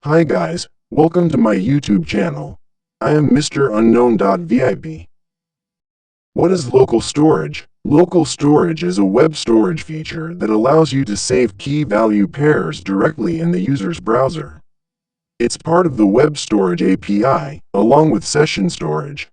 Hi guys, welcome to my YouTube channel. I am Mr.unknown.vip. What is local storage? Local storage is a web storage feature that allows you to save key-value pairs directly in the user's browser. It's part of the web storage API, along with session storage.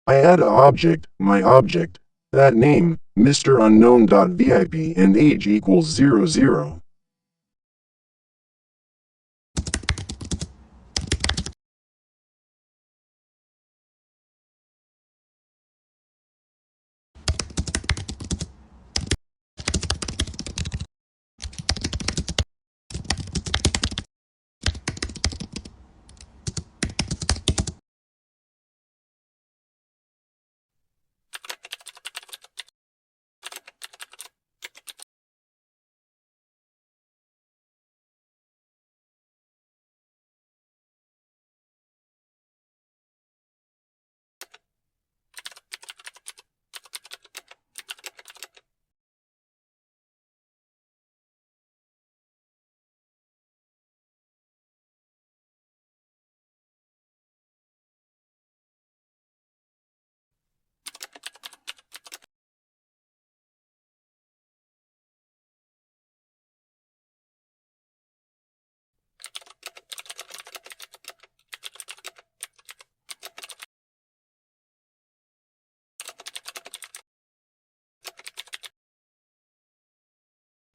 I add an object, my object, that name, Mr.unknown.vip, and age equals 00.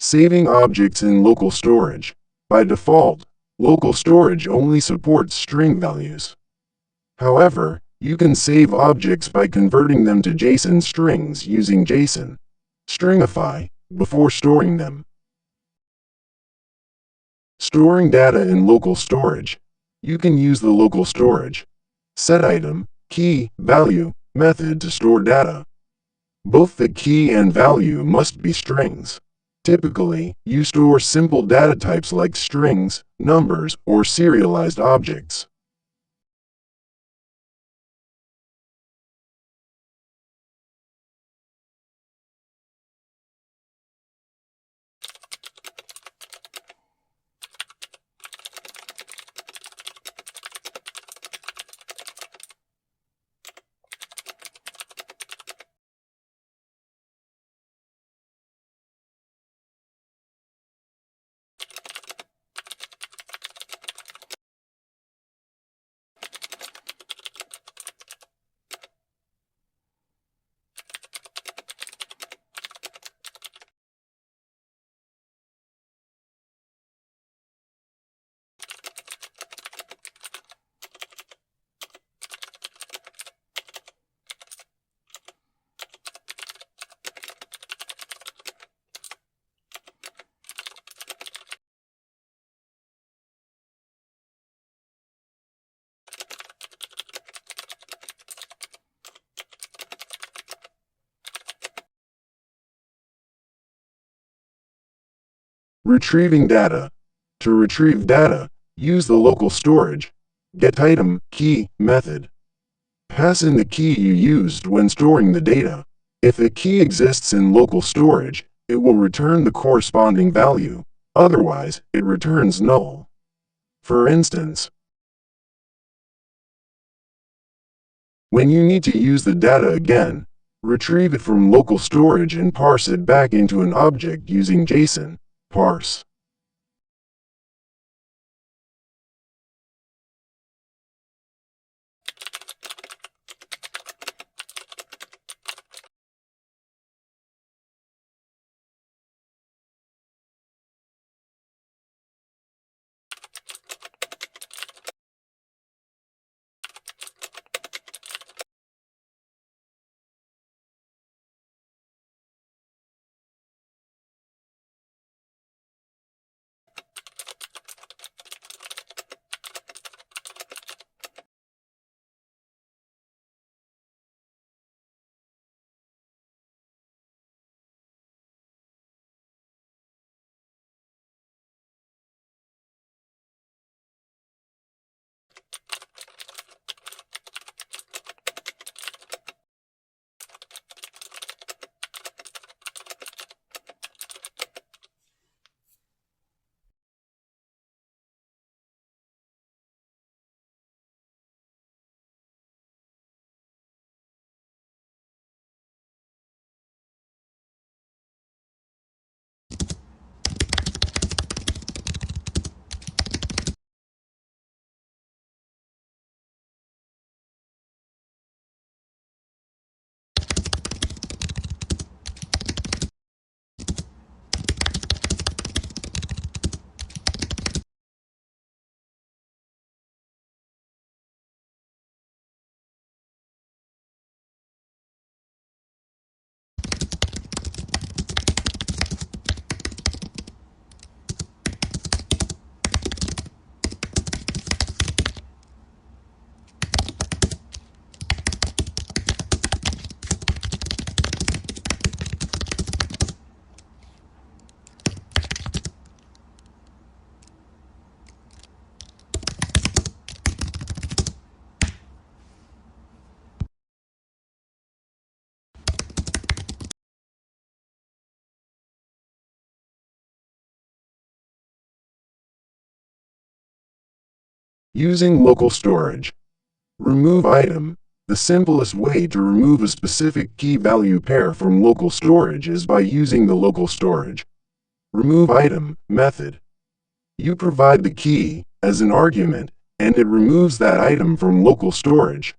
Saving objects in local storage. By default, local storage only supports string values. However, you can save objects by converting them to JSON strings using JSON stringify before storing them. Storing data in local storage. You can use the local storage setItem, key, value method to store data. Both the key and value must be strings. Typically, you store simple data types like strings, numbers, or serialized objects. Retrieving data. To retrieve data, use the local storage getItem, key method. Pass in the key you used when storing the data. If a key exists in local storage, it will return the corresponding value. Otherwise, it returns null. For instance, when you need to use the data again, retrieve it from local storage and parse it back into an object using JSON parse. Using local storage. Remove item. The simplest way to remove a specific key-value pair from local storage is by using the local storage remove item method. You provide the key as an argument, and it removes that item from local storage.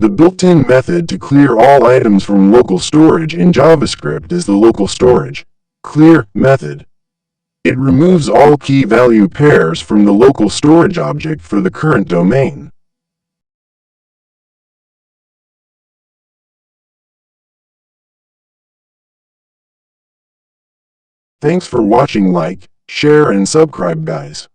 The built-in method to clear all items from local storage in JavaScript is the local storage clear method. It removes all key-value pairs from the local storage object for the current domain. Thanks for watching. Like, share and subscribe guys.